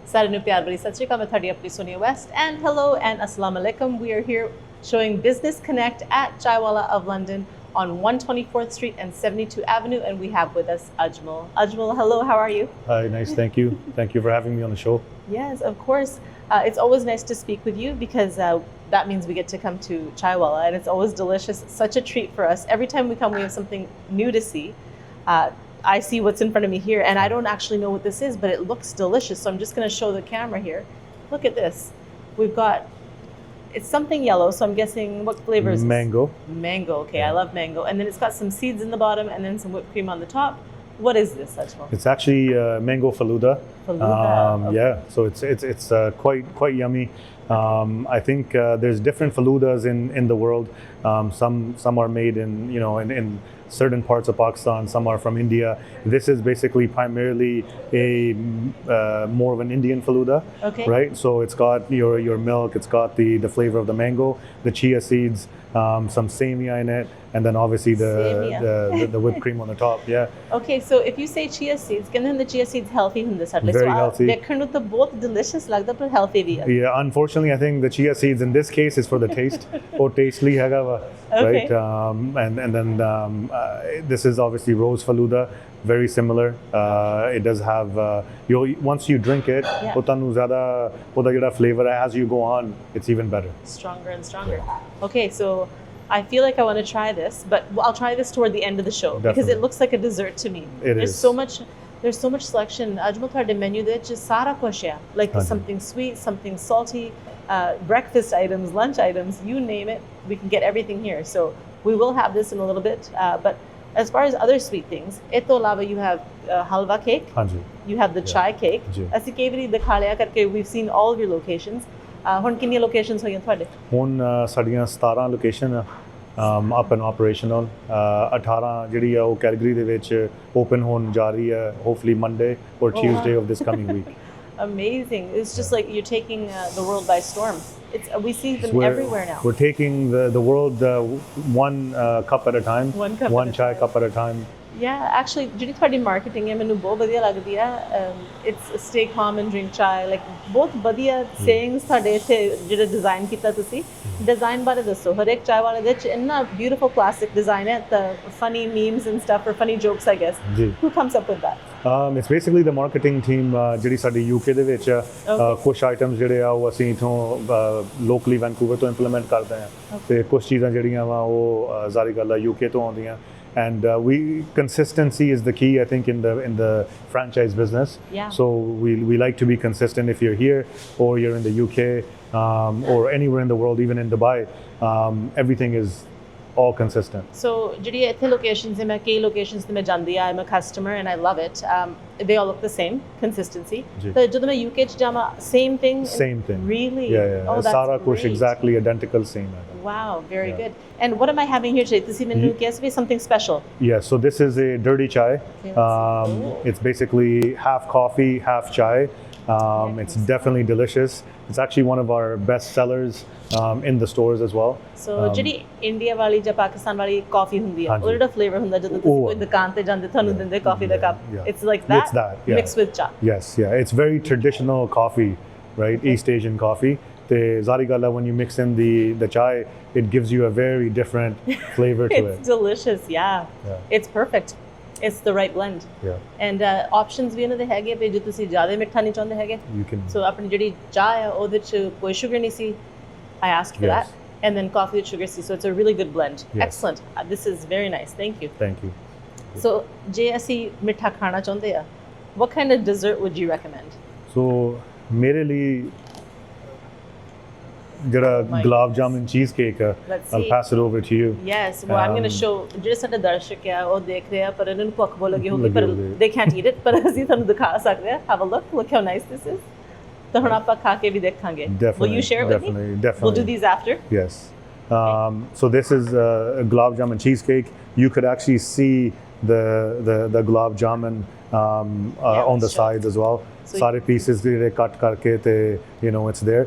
Saare nu pyar bari sat shri akal, main thadi apni Sonia West, and hello and assalamu alaikum. We are here showing Business Connect at Chaiiwala of London on 124th Street and 72 Avenue, and we have with us Ajmal. Ajmal, hello, how are you? Hi, nice, thank you. Thank you for having me on the show. Yes, of course. It's always nice to speak with you because that means we get to come to Chaiiwala, and it's always delicious. Such a treat for us. Every time we come, we have something new to see. I see what's in front of me here, and I don't actually know what this is, but it looks delicious. So I'm just going to show the camera here. Look at this. We've got, it's something yellow, so I'm guessing what flavor is this? Mango. Mango, okay, Yeah. I love mango. And then it's got some seeds in the bottom and then some whipped cream on the top. What is this, Ajmal? It's actually mango faluda. Faluda, okay. Yeah, so it's quite yummy. I think there's different faludas in the world. Some are made in certain parts of Pakistan. Some are from India. This is basically primarily a more of an Indian faluda, Okay. right? So it's got your milk. It's got the flavor of the mango, the chia seeds, some semia in it, and then obviously the whipped cream on the top. Yeah. Okay, so if you say chia seeds, can the chia seeds healthy in this? Very healthy. They're both delicious, but healthy bhi hai. Yeah, unfortunately, I think the chia seeds in this case is for the taste, or tastely haga wa, Okay. right? And then this is obviously rose faluda, very similar. It does have once you drink it, Yeah. ਉਹ ਤੁਹਾਨੂੰ ਜ਼ਿਆਦਾ ਉਹਦਾ ਜਿਹੜਾ flavor ਹੈ, as you go on, it's even better. Stronger and stronger. Okay, so I feel like I want to try this, but I'll try this toward the end of the show because Definitely. it looks like a dessert to me. It is. There's so much selection. Ajmal ਤੁਹਾਡੇ menu ਦੇ ਵਿੱਚ ਸਾਰਾ ਕੁਝ ਹੈ. Like ਹਾਂਜੀ. something sweet, something salty, breakfast items, lunch items, you name it, we can get everything here. So we will have this in a little bit, but as far as other sweet things, ਇਹ ਤੋਂ ਇਲਾਵਾ you have halwa cake, ਹਾਂਜੀ. you have the Yeah. chai cake. ਜੀ। ਅਸੀਂ ਕਈ ਵਾਰੀ ਦਿਖਾ ਲਿਆ ਕਰਕੇ we've seen all of your locations. ਹੁਣ ਕਿੰਨੀਆਂ locations ਹੋਈਆਂ ਤੁਹਾਡੇ? ਹੁਣ ਸਾਡੀਆਂ 17 ਲੋਕੇਸ਼ਨ ਅਪ ਐਂਡ ਆਪਰੇਸ਼ਨਲ 18 ਜਿਹੜੀ ਆ ਉਹ ਕੈਲਗਰੀ ਦੇ ਵਿੱਚ ਓਪਨ ਹੋਣ ਜਾ ਰਹੀ ਹੈ hopefully Monday or wow. Tuesday of this coming week Amazing. It's just like you're taking the world by storm. We see them everywhere now. We're taking the world one cup at a time, One cup one at a chai time. cup at a time. Yeah, actually, ਜਿਹੜੀ ਤੁਹਾਡੀ marketing ਹੈ ਮੈਨੂੰ ਬਹੁਤ ਵਧੀਆ ਲੱਗਦੀ ਹੈ. It's stay calm and drink chai. Like ਬਹੁਤ ਵਧੀਆ sayings ਤੁਹਾਡੇ ਇੱਥੇ ਜਿਹੜੇ design ਕੀਤਾ ਤੁਸੀਂ. Design ਬਾਰੇ ਦੱਸੋ. ਹਰੇਕ ਚਾय ਵਾਲੇ ਦੇ ਵਿੱਚ ਇੰਨਾ beautiful classic design ਹੈ. The funny memes and stuff or funny jokes, I guess. ਜੀ. Who comes up with that? It's basically the marketing team ਜਿਹੜੀ ਸਾਡੀ UK ਦੇ ਵਿੱਚ ਕੁਝ ਆਈਟਮਸ ਜਿਹੜੇ ਆ ਉਹ ਅਸੀਂ ਇਥੋਂ ਲੋਕਲੀ ਵੈਨਕੂਵਰ ਤੋਂ ਇੰਪਲੀਮੈਂਟ ਕਰਦੇ ਹਾਂ ਤੇ ਕੁਝ ਚੀਜ਼ਾਂ ਜਿਹੜੀਆਂ ਵਾ ਉਹ ਜ਼ਾਰੀ ਗੱਲ ਆ UK ਤੋਂ ਆਉਂਦੀਆਂ. And consistency is the key, I think, in the franchise business. Yeah. So we like to be consistent. If you're here or you're in the UK or anywhere in the world, even in Dubai, everything is all consistent. So ਜਿਹੜੀ ਇੱਥੇ locations ਹੈ ਮੈਂ ਕਈ locations ਤੇ ਮੈਂ ਜਾਂਦੀ ਆ I'm a customer and I love it. They all look the same, consistency. ਜੀ। ਤੇ ਜਦੋਂ ਮੈਂ UK ਚ ਜਾਵਾਂ same thing? Same thing. Really? Yeah. Oh, that's Sara kuch great. exactly identical same. Wow, very Yeah. good. And what am I having here today? ਤੁਸੀਂ ਮੈਨੂੰ ਕਿਹਾ ਸੀ something special. Yes, so this is a dirty chai. It's basically half coffee, half chai. It's definitely delicious. It's actually one of our best sellers in the stores as well. So ਜਿਹੜੀ India ਵਾਲੀ ਜਾਂ ਪਾਕਿਸਤਾਨ ਵਾਲੀ ਕਾਫੀ ਹੁੰਦੀ ਹੈ ਹਾਂਜੀ। ਉਹ ਜਿਹੜਾ flavour ਹੁੰਦਾ ਜਦੋਂ ਤੁਸੀਂ ਉਹ ਕੋਈ ਦੁਕਾਨ ਤੇ ਜਾਂਦੇ ਤੁਹਾਨੂੰ ਦਿੰਦੇ ਕਾਫੀ ਦਾ cup Yeah. it's like that, It's that, yeah. mixed with cha. Yes, yeah. It's very traditional coffee, right? East Asian coffee. The zari gala, when you mix in the chai, it gives you a very different flavor to It's it. delicious, yeah. Yeah. It's perfect. It's the right blend. Yeah, And options ਵੀ ਇਹਨਾਂ ਦੇ ਹੈਗੇ ਵੀ ਜੇ ਤੁਸੀਂ ਜ਼ਿਆਦਾ ਮਿੱਠਾ ਨਹੀਂ ਚਾਹੁੰਦੇ ਹੈਗੇ you can. ਸੋ ਆਪਣੀ ਜਿਹੜੀ ਚਾਹ ਹੈ ਉਹਦੇ ਚ ਕੋਈ ਸ਼ੂਗਰ ਨਹੀਂ ਸੀ I asked for Yes. that and then coffee with sugar C so it's a really good blend. Yes. Excellent. This is very nice. Thank you. Thank you. So ਜੇ ਅਸੀਂ ਮਿੱਠਾ ਖਾਣਾ ਚਾਹੁੰਦੇ ਆ what kind of dessert would you recommend? So, ਮੇਰੇ ਲਈ ਜਿਹੜਾ my gulab goodness. jamun cheesecake, Let's I'll see. pass it over to you. Yes, well, I'm going to show ਜਿਹੜੇ ਸਾਡੇ ਦਰਸ਼ਕ ਆ ਉਹ ਦੇਖ ਰਹੇ ਆ ਪਰ ਇਹਨਾਂ ਨੂੰ ਭੁੱਖ ਬਹੁਤ ਲੱਗੀ ਹੋਊਗੀ ਪਰ ਲੱਗੀ ਹੋਊਗੀ। they can't eat it ਪਰ ਅਸੀਂ ਤੁਹਾਨੂੰ ਦਿਖਾ ਸਕਦੇ ਆ have a look how nice this is. ਤਾਂ ਹੁਣ ਆਪਾਂ ਖਾ ਕੇ ਵੀ ਦੇਖਾਂਗੇ. Will you share it with me? Definitely. We'll do these after. Yes. So this is a gulab jamun cheesecake. You could actually see the gulab jamun on the sure. sides as well. So Sare pieces ਜਿਹੜੇ cut ਕਰਕੇ ਤੇ it's there.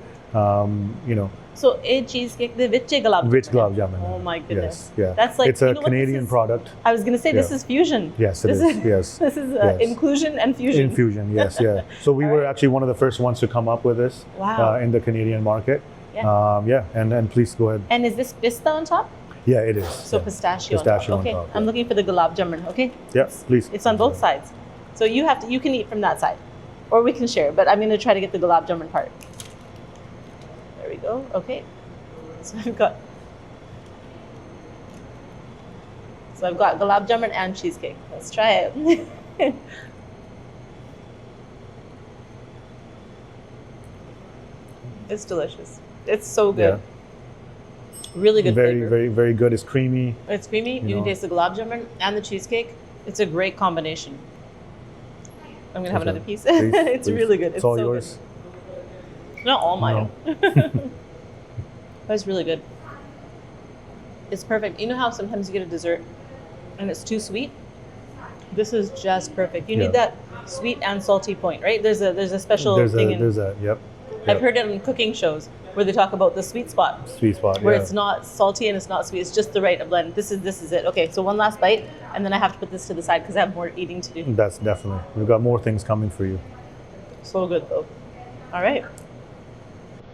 So a cheesecake the which gulab Which gulab jamun? Oh my goodness. Yes, yeah. That's like it's a you know what this Canadian is? product. I was going to say this is fusion. Yes, it this is. Yes. This is Yes. inclusion and fusion. Infusion, yes, yeah. So we were actually one of the first ones to come up with this in the Canadian market. Yeah. And please go ahead. And is this pista on top? Yeah, it is. So pistachio on top. Okay, on top, I'm looking for the gulab jamun. Okay. Yeah, please. It's on both sides, so you can eat from that side, or we can share. But I'm going to try to get the gulab jamun part. There we go. Okay. So I've got gulab jamun and cheesecake. Let's try it. It's delicious. It's so good. Yeah. Really good very, flavor. Very, very good. It's creamy. It's creamy. You can taste the gulab jamun and the cheesecake. It's a great combination. I'm gonna have another piece. Please, it's please. really good. It's all so yours. Good. Not all mine. No. But it's really good. It's perfect. You know how sometimes you get a dessert and it's too sweet? This is just perfect. You need that sweet and salty point, right? There's a special thing there's a yep. I've heard it on cooking shows where they talk about the sweet spot. Sweet spot, where it's not salty and it's not sweet. It's just the right blend. This is it. Okay, so one last bite, and then I have to put this to the side because I have more eating to do. That's definitely. We've got more things coming for you. So good though. All right.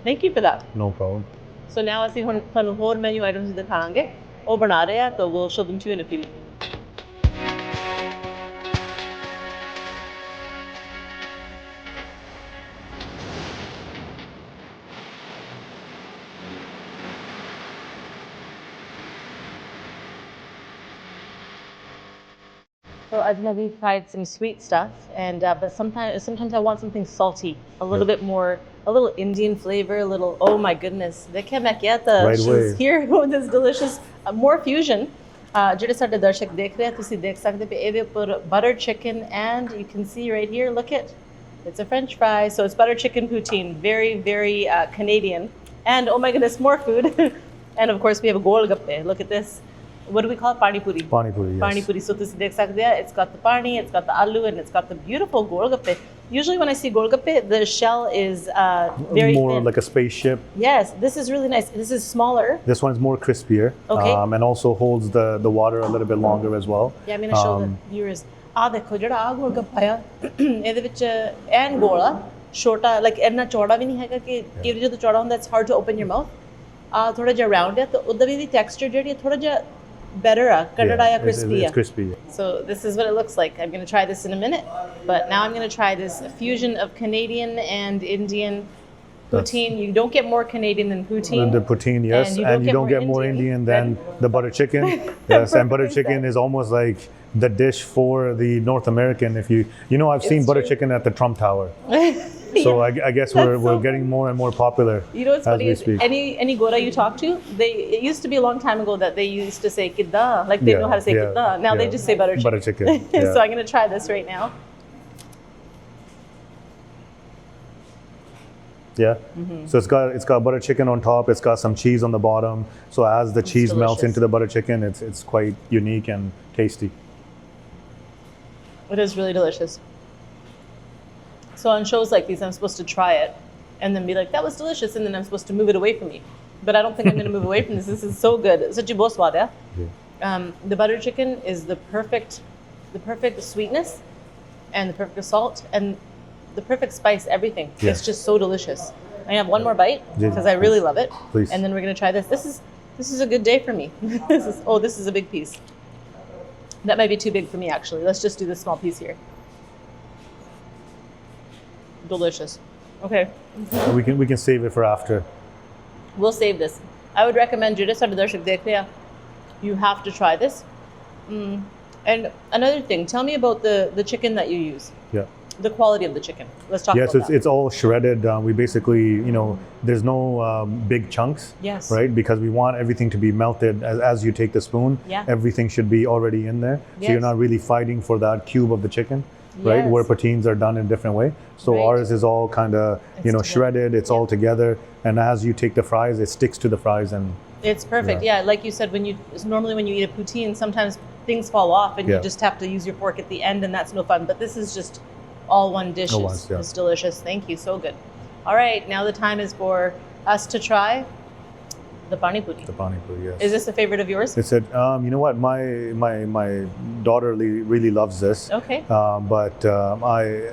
Thank you for that. No problem. So now ਅਸੀਂ ਹੁਣ ਤੁਹਾਨੂੰ ਹੋਰ menu items ਦਿਖਾਵਾਂਗੇ ਉਹ ਬਣਾ ਰਹੇ ਆ ਤਾਂ we'll show them to you in a few. So I've never tried some sweet stuff, and but sometimes I want something salty, a little bit more, a little Indian flavor, a little. Oh my goodness, the Right she's away. here with this delicious more fusion. ਜਿਹੜੇ ਸਾਡੇ ਦਰਸ਼ਕ ਦੇਖ ਰਹੇ ਆ ਤੁਸੀਂ ਦੇਖ ਸਕਦੇ ਪਏ ਇਹਦੇ ਉੱਪਰ butter chicken, and you can see right here, look it's a French fry, so it's butter chicken poutine, very very Canadian, and oh my goodness, more food, and of course we have a golgappe. Look at this. What do we call it? Pani puri. Pani puri, yes. Pani puri. So ਤੁਸੀਂ ਦੇਖ ਸਕਦੇ ਆ, it's got the pani, it's got the aloo, and it's got the beautiful golgappe. Usually when I see golgappe, the shell is very more thin. like a spaceship. Yes, this is really nice. This is smaller. This one is more crispier. Okay. And also holds the water a little bit longer as well. Yeah, I'm going to show the viewers. ਦੇਖੋ ਜਿਹੜਾ ਆ golgappe ਆ ਇਹਦੇ ਵਿੱਚ ਐਨ ਗੋਲਾ ਛੋਟਾ, like ਇੰਨਾ ਚੌੜਾ ਵੀ ਨਹੀਂ ਹੈਗਾ ਕਿ ਜਦੋਂ ਚੌੜਾ ਹੁੰਦਾ it's hard to open your mouth. ਥੋੜਾ ਜਿਹਾ round ਹੈ ਤਾਂ ਉਹਦਾ ਵੀ texture ਜਿਹੜੀ ਹੈ ਥੋੜਾ ਜਿਹਾ better, crispy. It's crispy. So this is what it looks like. I'm going to try this in a minute, but now I'm going to try this fusion of Canadian and Indian poutine. You don't get more Canadian than poutine. The poutine, yes, and you don't get more Indian than the butter chicken. Yes, and butter chicken is almost like the dish for the North American. If you know, I've seen butter chicken at the Trump Tower. So I guess we're getting more and more popular. You know what's funny as we is speak. any Gora you talk to, it used to be a long time ago that they used to say kidda, like they know how to say kidda. Now they just say butter chicken. Butter chicken. Yeah. So I'm going to try this right now. Yeah. So it's got butter chicken on top. It's got some cheese on the bottom. So as the cheese melts delicious. into the butter chicken, it's quite unique and tasty. It is really delicious. So on shows like these, I'm supposed to try it and then be like, that was delicious, and then I'm supposed to move it away from me. But I don't think I'm going to move away from this. This is so good. Sachi bahut swad hai. The butter chicken is the perfect sweetness and the perfect salt and the perfect spice, everything. Yeah. It's just so delicious. I have one more bite because I really love it. Please. And then we're going to try this. This is a good day for me. This is a big piece. That might be too big for me, actually. Let's just do this small piece here. Delicious. Okay. We can save it for after. We'll save this. I would recommend you you have to try this. And another thing, tell me about the chicken that you use. Yeah. The quality of the chicken. Let's talk about that. Yes, it's all shredded. We basically, there's no big chunks. Yes. Right? Because we want everything to be melted as you take the spoon. Yeah. Everything should be already in there. So Yes. you're not really fighting for that cube of the chicken. Right, Yes. where poutines are done in a different way. So Right. ours is all kind of, together. shredded. It's all together, and as you take the fries, it sticks to the fries, and It's perfect. Yeah, like you said, normally when you eat a poutine, sometimes things fall off and you just have to use your fork at the end, and that's no fun. But this is just all one dish. All once, yeah. It's delicious. Thank you. So good. All right, now the time is for us to try The pani puri. The pani puri, yes. Is this a favorite of yours? It's you know what, my daughter really loves this. Okay. But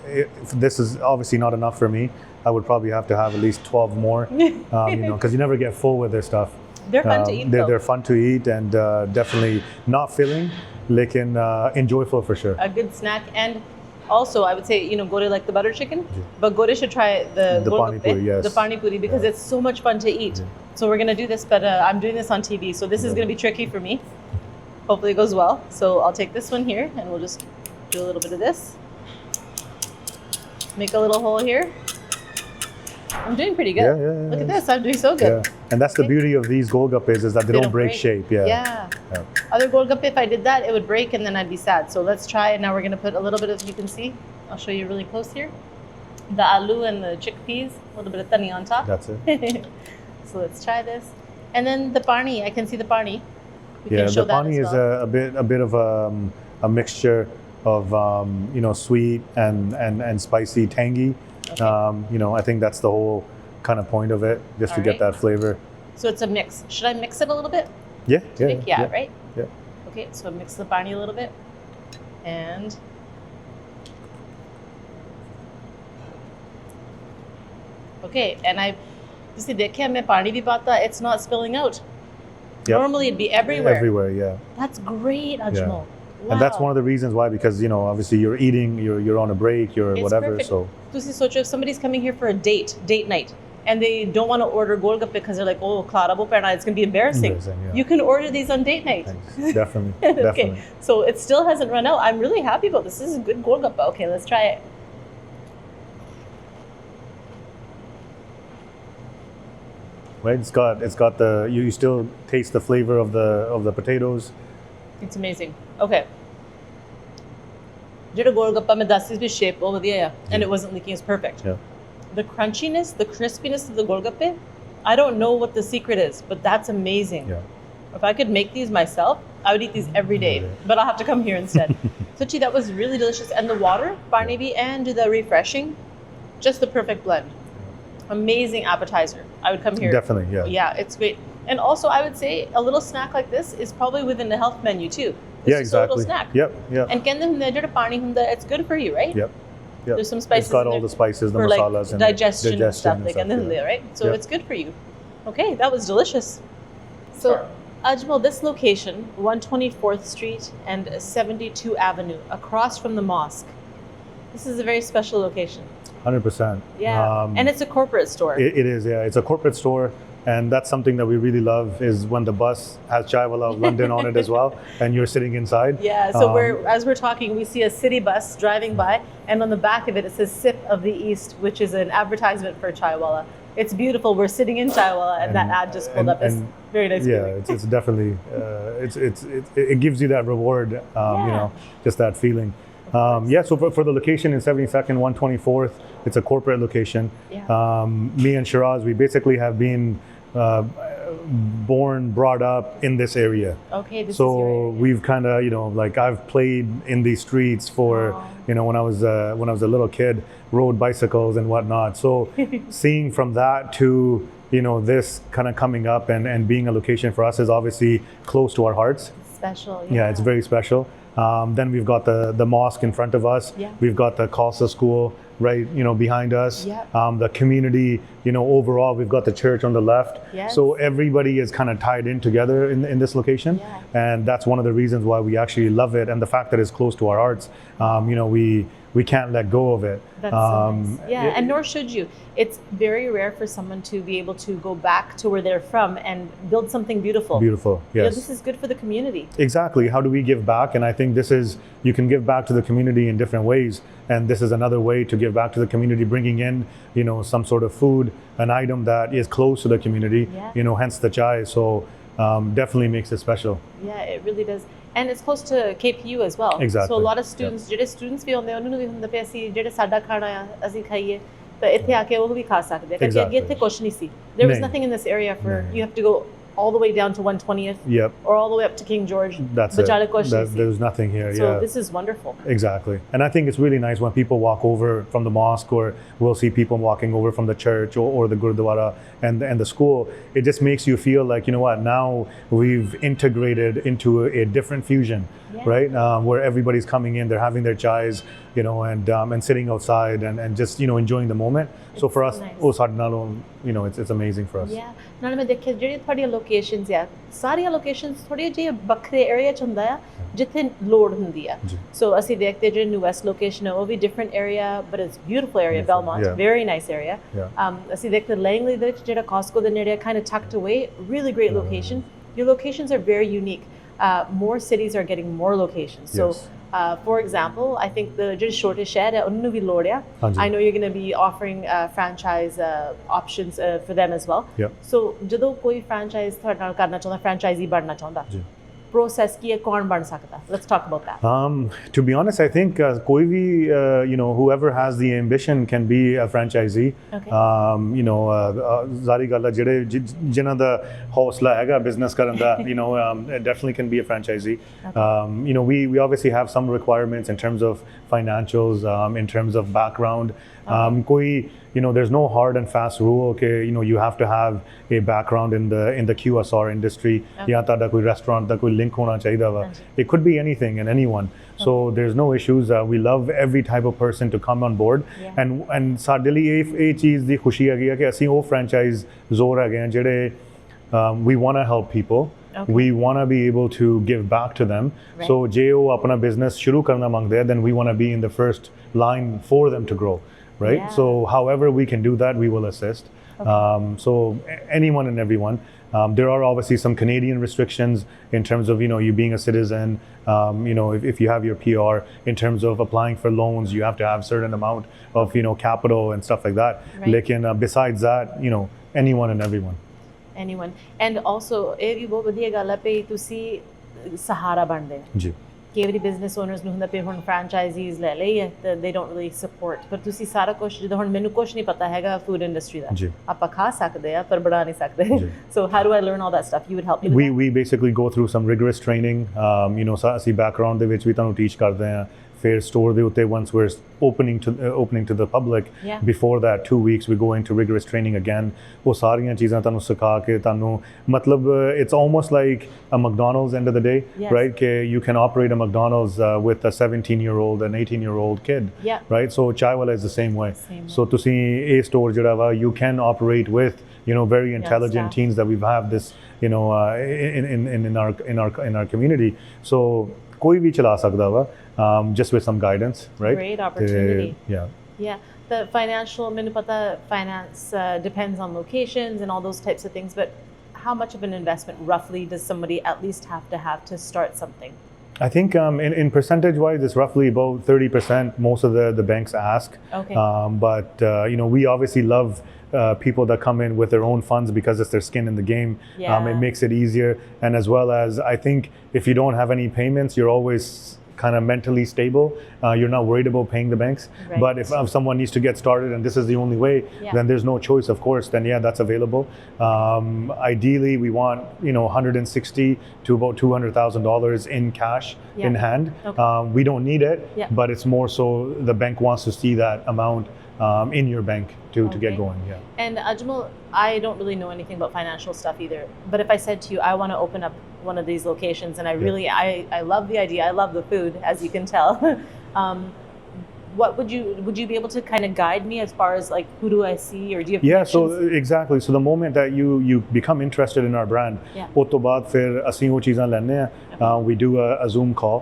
if this is obviously not enough for me. I would probably have to have at least 12 more, you know, because you never get full with their stuff. They're fun to eat, though. They're fun to eat and definitely not filling, lekin enjoyable for sure. A good snack. And also, I would say, you know, Gore like the butter chicken, but Gore should try the pani puri, yes. the pani puri, because it's so much fun to eat. So we're going to do this, but I'm doing this on TV, so this is going to be tricky for me. Hopefully it goes well. So I'll take this one here, and we'll just do a little bit of this. Make a little hole here. I'm doing pretty good. Yeah. Look at this. I'm doing so good. Yeah. And that's the beauty of these golgappes is that they don't break shape. Yeah. Other golgappe, if I did that, it would break and then I'd be sad. So let's try it. Now we're going to put a little bit of, you can see, I'll show you really close here. The aloo and the chickpeas, a little bit of tani on top. That's it. So let's try this. And then the pani, I can see the pani. We can show the pani that as well. is a bit of a mixture of you know, sweet and spicy, tangy. Okay. You know, I think that's the whole kind of point of it, just to get that flavor. So it's a mix. Should I mix it a little bit? Yeah, right? Yeah. Okay, so mix the pani a little bit. And okay, and I see dekhe main pani bhi pata, it's not spilling out. Yep. Normally it'd be everywhere. Everywhere, yeah. That's great, Ajmal. Yeah. And that's one of the reasons why, because you know, obviously you're eating, you're on a break, you're It's whatever. perfect. So Tusi socho, if somebody's coming here for a date night, and they don't want to order golgappe because they're like, oh, Clara bo perna, it's going to be embarrassing. Yeah. You can order these on date night. Thanks. Definitely. Okay, Definitely. so it still hasn't run out. I'm really happy about this. This is a good golgappe. Okay, let's try it. Right, it's got the you still taste the flavor of the potatoes. It's amazing. Okay. Jada golgappa mein dassis bhi shape over the and it wasn't leaking. It's perfect. Yeah. The crunchiness, the crispiness of the golgappe, I don't know what the secret is, but that's amazing. Yeah. If I could make these myself, I would eat these every day, but I'll have to come here instead. Sochi, that was really delicious. And the water, Barnaby, and the refreshing, just the perfect blend. Amazing appetizer. I would come here. Definitely, yeah. Yeah, it's great. And also, I would say a little snack like this is probably within the health menu too. Yeah, It's just a little exactly. snack. Yep. And it's good for you, right? Yep. There's some spices. It's got in all there the spices, the for masalas, like and digestion and stuff, like yeah. right? So Yep. it's good for you. Okay, that was delicious. So, Ajmal, this location, 124th Street and 72 Avenue, across from the mosque. This is a very special location. 100%. Yeah, and it's a corporate store. It is, yeah. It's a corporate store. And that's something that we really love is when the bus has Chaiiwala of London on it as well, and you're sitting inside. Yeah, so as we're talking, we see a city bus driving by, and on the back of it, it says Sip of the East, which is an advertisement for Chaiiwala. It's beautiful. We're sitting in Chaiiwala, and that ad just pulled up. It's very nice. Yeah, it's definitely, it gives you that reward, you know, just that feeling. So for the location in 72nd, 124th, it's a corporate location. Yeah. Me and Shiraz, we basically have been brought up in this area. Okay, this is so your area. We've kind of, you know, like I've played in these streets for, you know, when I was a little kid, rode bicycles and whatnot. So seeing from that to, you know, this kind of coming up and being a location for us is obviously close to our hearts. Special. Yeah, it's very special. Then we've got the mosque in front of us. Yeah. We've got the Khalsa school right, you know, behind us. Yeah. The community, you know, overall, we've got the church on the left. Yes. So everybody is kind of tied in together in this location. Yeah. And that's one of the reasons why we actually love it. And the fact that it's close to our hearts, you know, we can't let go of it. That's so nice. Yeah, and nor should you. It's very rare for someone to be able to go back to where they're from and build something beautiful. Beautiful, yes. You know, this is good for the community. Exactly. How do we give back? And I think you can give back to the community in different ways. And this is another way to give back to the community, bringing in, you know, some sort of food, an item that is close to the community, you know, hence the chai. So definitely makes it special. Yeah, it really does. And it's close to KPU as well. Exactly. So a lot of students, ਜਿਹੜੇ students ਵੀ ਹੁੰਦੇ ਉਹਨਾਂ ਨੂੰ ਵੀ ਹੁੰਦਾ ਪਿਆ ਸੀ ਜਿਹੜੇ ਸਾਡਾ ਖਾਣਾ ਆ ਅਸੀਂ ਖਾਈਏ ਤਾਂ ਇੱਥੇ ਆ ਕੇ ਉਹ ਵੀ ਖਾ ਸਕਦੇ ਕਿਉਂਕਿ ਅੱਗੇ ਇੱਥੇ ਕੁਝ ਨਹੀਂ ਸੀ. There was nothing in this area for you have to go all the way down to 120th, Yep. or all the way up to King George. That's Bajale it. kuch nahi si. There's nothing here. So yeah. this is wonderful. Exactly. And I think it's really nice when people walk over from the mosque, or we'll see people walking over from the church or the Gurdwara and the school. It just makes you feel like, you know what, now we've integrated into a different fusion, right? Where everybody's coming in, they're having their chais, you know, and sitting outside and just, you know, enjoying the moment. So for us, you know, it's amazing for us. Yeah. ਨਾਲ ਮੈਂ ਦੇਖਿਆ ਜਿਹੜੀ ਤੁਹਾਡੀਆਂ locations ਆ ਸਾਰੀਆਂ locations ਥੋੜ੍ਹੇ ਜਿਹੇ ਵੱਖਰੇ ਏਰੀਆ 'ਚ ਹੁੰਦਾ ਆ ਜਿੱਥੇ ਲੋੜ ਹੁੰਦੀ ਆ ਸੋ ਅਸੀਂ ਦੇਖਦੇ ਜਿਹੜੀ ਨਿਊਐਸਟ ਲੋਕੇਸ਼ਨ ਹੈ ਉਹ ਵੀ different area but it's beautiful area Belmont very nice area ਅਸੀਂ ਦੇਖਦੇ ਲੈਂਗਲੀ ਦੇ ਵਿੱਚ ਜਿਹੜਾ ਕਾਸਕੋ ਦੇ ਨੇੜੇ kind of tucked away really great location. Your locations are very unique. More cities are getting more locations. So for example, I think the just shortest share ਉਹਨੂੰ ਵੀ ਲੋੜ ਆ. I know you're going to be offering franchise options for them as well. So ਜਦੋਂ ਕੋਈ franchise ਤੁਹਾਡੇ ਨਾਲ ਕਰਨਾ ਚਾਹੁੰਦਾ franchisee ਬਣਨਾ ਚਾਹੁੰਦਾ process ਕੀ ਹੈ ਕੌਣ ਬਣ ਸਕਦਾ let's talk about that. To be honest, I think ਕੋਈ ਵੀ you know, whoever has the ambition can be a franchisee. You know, ਜ਼ਾਰੀ ਗੱਲ ਹੈ ਜਿਹੜੇ ਜਿਨ੍ਹਾਂ ਦਾ ਹੌਸਲਾ ਹੈਗਾ ਬਿਜ਼ਨਸ ਕਰਨ ਦਾ you know, definitely can be a franchisee. You know, we obviously have some requirements in terms of financials, in terms of background. ਕੋਈ you know, there's no hard and fast rule. Okay, you know, you have to have a background in the QSR industry. या ताड़ा कोई restaurant दा कोई link होना चाहिए वा. It could be anything and anyone. So there's no issues. We love every type of person to come on board. And साडे लिए ये चीज़ दी खुशी है कि असी वो franchise जोर है गए जेडे we want to help people. We want to be able to give back to them. So जे वो अपना business शुरू करना मांगते हैं, then we want to be in the first line for them to grow. Right? So however we can do that, we will assist. So anyone and everyone. There are obviously some Canadian restrictions in terms of, you know, you being a citizen, you know, if you have your PR, in terms of applying for loans, you have to have a certain amount of, you know, capital and stuff like that. Lekin besides that, you know, anyone and everyone. Anyone. And also, ਇਹ ਵੀ ਬਹੁਤ ਵਧੀਆ ਗੱਲ ਹੈ ਕਿ ਤੁਸੀਂ ਸਹਾਰਾ ਬਣਦੇ ਹੋ ਜੀ ਕਈ ਵਾਰੀ ਬਿਜ਼ਨਸ ਓਨਰਸ ਨੂੰ ਹੁੰਦਾ ਪਏ ਹੁਣ ਫਰੈਂਚਾਈਜ਼ੀਜ਼ ਲੈ ਲਈ ਹੈ ਤੇ ਦੇ ਡੋਨਟ ਰੀਲੀ ਸਪੋਰਟ ਪਰ ਤੁਸੀਂ ਸਾਰਾ ਕੁਝ ਜਦੋਂ ਹੁਣ ਮੈਨੂੰ ਕੁਝ ਨਹੀਂ ਪਤਾ ਹੈਗਾ ਫੂਡ ਇੰਡਸਟਰੀ ਦਾ ਆਪਾਂ ਖਾ ਸਕਦੇ ਆ ਪਰ ਬਣਾ ਨਹੀਂ ਸਕਦੇ so how do I learn all that stuff you would help me we basically go through some rigorous training. You know, ਅਸੀਂ ਬੈਕਗ੍ਰਾਉਂਡ ਦੇ ਵਿੱਚ ਵੀ ਤੁਹਾਨੂੰ ਟੀਚ ਕਰਦੇ ਆ ਫਿਰ store ਦੇ ਉੱਤੇ once we're opening to the public before that 2 weeks we go into rigorous training again. ਉਹ ਸਾਰੀਆਂ ਚੀਜ਼ਾਂ ਤੁਹਾਨੂੰ ਸਿਖਾ ਕੇ ਤੁਹਾਨੂੰ ਮਤਲਬ it's almost like a McDonald's end of the day, right? Ke you can operate a McDonald's with a 17-year-old and 18-year-old kid, right? So Chaiiwala is the same way. So ਤੁਸੀਂ ਇਹ store ਜਿਹੜਾ ਵਾ you can operate with, you know, very intelligent teens that we've have this, you know, in our community. So ਕੋਈ ਵੀ ਚਲਾ ਸਕਦਾ ਵਾ just with some guidance, right? Great opportunity. Yeah. The financial, ਮੈਨੂੰ ਪਤਾ finance depends on locations and all those types of things, but how much of an investment roughly does somebody at least have to start something? I think in percentage wise, it's roughly about 30% most of the banks ask. But you know, we obviously love people that come in with their own funds because it's their skin in the game. It makes it easier. And as well as I think if you don't have any payments, you're always kind of mentally stable. You're not worried about paying the banks. But if someone needs to get started and this is the only way, then there's no choice, of course. Then that's available. Ideally, we want, you know, $160 to about $200,000 in cash in hand. We don't need it, but it's more so the bank wants to see that amount in your bank to get going. And Ajmal, I don't really know anything about financial stuff either. But if I said to you, I want to open up one of these locations, and I really, I love the idea. I love the food, as you can tell. What would you be able to kind of guide me as far as like who do I see, or do you have connections? So exactly. So the moment that you become interested in our brand, ਉਸ ਤੋਂ ਬਾਅਦ ਫਿਰ ਅਸੀਂ ਉਹ ਚੀਜ਼ਾਂ ਲੈਂਦੇ ਆ. We do a Zoom call.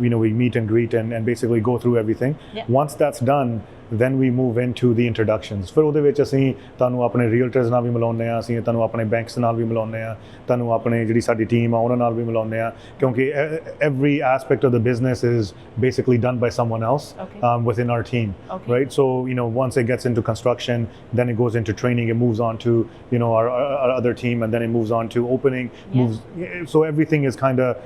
You know, we meet and greet and basically go through everything. Once that's done, then we move into the introductions. ਫਿਰ ਉਹਦੇ ਵਿੱਚ ਅਸੀਂ ਤੁਹਾਨੂੰ ਆਪਣੇ ਰੀਅਲਟਰਸ ਨਾਲ ਵੀ ਮਿਲਾਉਂਦੇ ਆ, ਅਸੀਂ ਤੁਹਾਨੂੰ ਆਪਣੇ ਬੈਂਕਸ ਨਾਲ ਵੀ ਮਿਲਾਉਂਦੇ ਆ, ਤੁਹਾਨੂੰ ਆਪਣੇ ਜਿਹੜੀ ਸਾਡੀ ਟੀਮ ਆ ਉਹਨਾਂ ਨਾਲ ਵੀ ਮਿਲਾਉਂਦੇ ਆ ਕਿਉਂਕਿ every aspect of the business is basically done by someone else within our team, right? So, you know, once it gets into construction, then it goes into training, it moves on to, you know, our other team, and then it moves on to opening, so everything is kind of,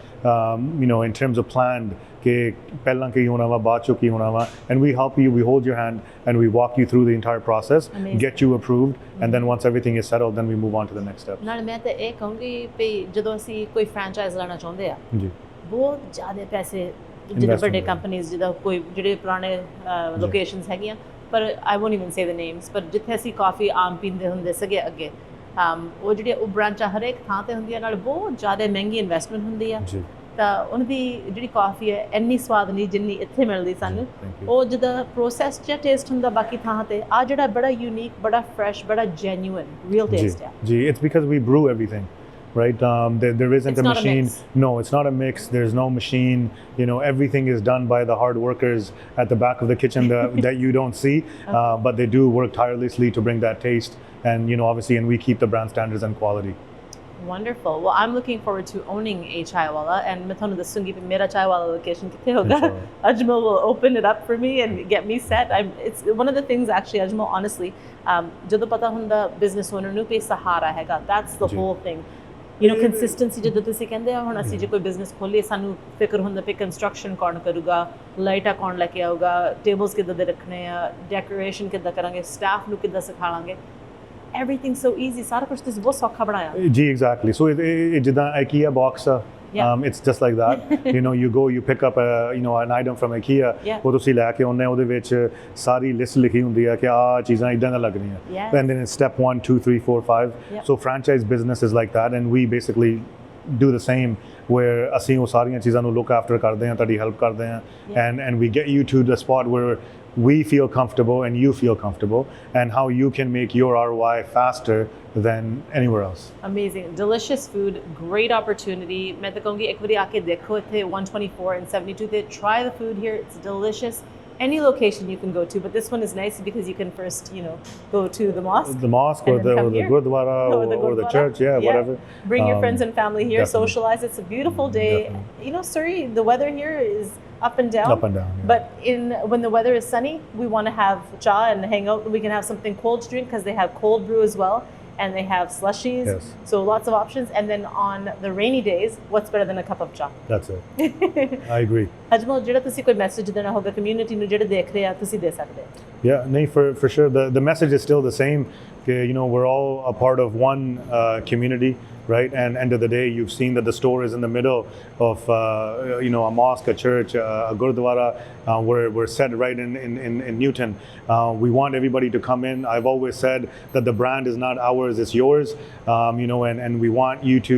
you know, in terms of planned कि ਪਹਿਲਾਂ ਕੀ ਹੋਣਾ ਵਾ ਬਾਅਦ ਚੋਂ ਕੀ ਹੋਣਾ ਵਾ and we help you, we hold your hand and we walk you through the entire process. Amazing. Get you approved and then once everything is settled then we move on to the next step. ਨਾਲ ਮੈਂ ਤਾਂ ਇਹ ਕਹੂੰਗੀ ਵੀ ਜਦੋਂ ਅਸੀਂ ਕੋਈ franchise ਲੈਣਾ ਚਾਹੁੰਦੇ ਆ ਜੀ ਬਹੁਤ ਜ਼ਿਆਦਾ ਪੈਸੇ ਜਿਹੜੇ ਵੱਡੇ ਕੰਪਨੀਆਂ ਜਿਹਦਾ ਕੋਈ ਜਿਹੜੇ ਪੁਰਾਣੇ ਲੋਕੇਸ਼ਨਸ ਹੈਗੀਆਂ ਪਰ ਆਈ won't even say the names ਪਰ ਜਿੱਥੇ ਅਸੀਂ ਕਾਫੀ ਆਮ ਪੀਂਦੇ ਹੁੰਦੇ ਸੀਗੇ ਅੱਗੇ ਉਹ ਜਿਹੜੀਆਂ ਉਹ ਬ੍ਰਾਂਚਾਂ ਹਰੇਕ ਥਾਂ ਤੇ ਹੁੰਦੀਆਂ ਨਾਲ ਬਹੁਤ ਜ਼ਿਆਦਾ ਮਹਿੰਗੀ ਇਨਵੈਸਟਮੈਂਟ ਹੁੰਦੀ ਆ ਤਾਂ ਉਹਨਾਂ ਦੀ ਜਿਹੜੀ ਕਾਫੀ ਹੈ ਇੰਨੀ ਸਵਾਦ ਨਹੀਂ ਜਿੰਨੀ ਇੱਥੇ ਮਿਲਦੀ ਸਾਨੂੰ ਉਹ ਜਿੱਦਾਂ ਪ੍ਰੋਸੈਸ ਜਾਂ ਟੇਸਟ ਹੁੰਦਾ ਬਾਕੀ ਥਾਂ ਤੇ ਆ ਜਿਹੜਾ ਬੜਾ ਯੂਨੀਕ ਬੜਾ ਫਰੈਸ਼ ਬੜਾ ਜੈਨੂਇਨ ਰੀਅਲ ਟੇਸਟ ਆ ਜੀ it's because we brew everything right there isn't a machine. No, it's not a mix. There's no machine. Everything is done by the hard workers at the back of the kitchen that you don't see, but they do work tirelessly to bring that taste and obviously and we keep the brand standards and quality. Wonderful. Well, I'm looking forward to owning a Chaiiwala and मैं थोड़ा दसूँगी कि मेरा Chaiiwala location किथे होगा. Ajmal will open it up for me and get me set. It's one of the things actually Ajmal honestly ਜਦੋਂ ਪਤਾ ਹੁੰਦਾ business owner ਨੂੰ ਕਿ ਸਹਾਰਾ ਹੈਗਾ. That's the whole thing. Consistency ਜਦੋਂ ਤੁਸੀਂ ਕਹਿੰਦੇ ਆ ਹੁਣ ਅਸੀਂ ਜੇ ਕੋਈ ਬਿਜ਼ਨਸ ਖੋਲੀਏ ਸਾਨੂੰ ਫਿਕਰ ਹੁੰਦਾ ਵੀ ਕੰਸਟਰਕਸ਼ਨ ਕੌਣ ਕਰੂਗਾ ਲਾਈਟਾਂ ਕੌਣ ਲੈ ਕੇ ਆਊਗਾ ਟੇਬਲਸ ਕਿੱਦਾਂ ਦੇ ਰੱਖਣੇ ਆ ਡੈਕੋਰੇਸ਼ਨ ਕਿੱਦਾਂ ਕਰਾਂਗੇ ਸਟਾਫ ਨੂੰ ਕਿੱਦਾਂ ਸਿਖਾਵਾਂਗੇ everything so easy ਸਾਰਾ ਕੁਝ ਤੁਸੀਂ ਬਹੁਤ ਸੌਖਾ ਬਣਾਇਆ ਜੀ ਐਗਜ਼ੈਕਟਲੀ ਸੋ ਇਹ ਜਿੱਦਾਂ IKEA box it's just like that. You go, you pick up an item from IKEA. ਉਹ ਤੁਸੀਂ ਲੈ ਕੇ ਆਉਂਦੇ ਉਹਦੇ ਵਿੱਚ ਸਾਰੀ ਲਿਸਟ ਲਿਖੀ ਹੁੰਦੀ ਹੈ ਕਿ ਆਹ ਚੀਜ਼ਾਂ ਇਦਾਂ ਦਾ ਲੱਗਣੀਆਂ and then it's step 1 2 3 4 5 so franchise business is like that and we basically do the same where ਅਸੀਂ ਉਹ ਸਾਰੀਆਂ ਚੀਜ਼ਾਂ ਨੂੰ look after ਕਰਦੇ ਹਾਂ ਤੁਹਾਡੀ ਹੈਲਪ ਕਰਦੇ ਹਾਂ and we get you to the spot where we feel comfortable and you feel comfortable and how you can make your ROI faster than anywhere else. Amazing. Delicious food, great opportunity. मैं तो कहूँगी एक बारी आके देखो इत्थे 124 and 72 ते try the food here. It's delicious. Any location you can go to, but this one is nice because you can first, go to the mosque. The mosque or the Gurdwara or the church, whatever. Bring your friends and family here, definitely. socialize. It's a beautiful day. Definitely. Surrey, the weather here is up and down. Up and down, But when the weather is sunny, we want to have cha and hang out. We can have something cold to drink because they have cold brew as well. And they have slushies, so lots of options. And then on the rainy days, what's better than a cup of cha? That's it. I agree. Ajmal, ਜਿਹੜਾ ਤੁਸੀਂ ਕੋਈ message ਦੇਣਾ ਹੋਗਾ community ਨੂੰ ਜਿਹੜੇ ਦੇਖ ਰਹੇ ਆ ਤੁਸੀਂ ਦੇ ਸਕਦੇ ਹੋ Yeah, no, for sure the message is still the same. We're all a part of one community, right? And end of the day, you've seen that the store is in the middle of a mosque, a church, a gurdwara. We're set right in Newton. We want everybody to come in. I've always said that the brand is not ours, it's yours. And we want you to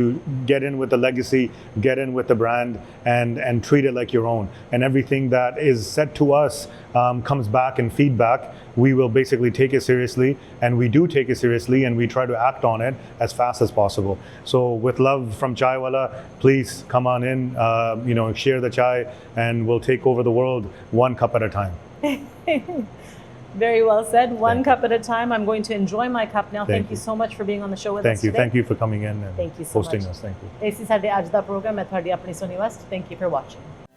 get in with the legacy, get in with the brand, and treat it like your own. And everything that is said to us comes back in feedback. We will basically take it seriously, and we do take it seriously, and we try to act on it as fast as possible. So with love from Chaiiwala, please come on in, share the chai, and we'll take over the world one cup at a time. Very well said. One cup at a time. I'm going to enjoy my cup now. Thank you so much for being on the show with us today. Thank you for coming in and Thank you so hosting much. us. Thank you. This is ਸਾਡੇ ਅੱਜ ਦਾ programme ਮੈਂ ਤੁਹਾਡੀ ਆਪਣੀ Sonia West. Thank you for watching.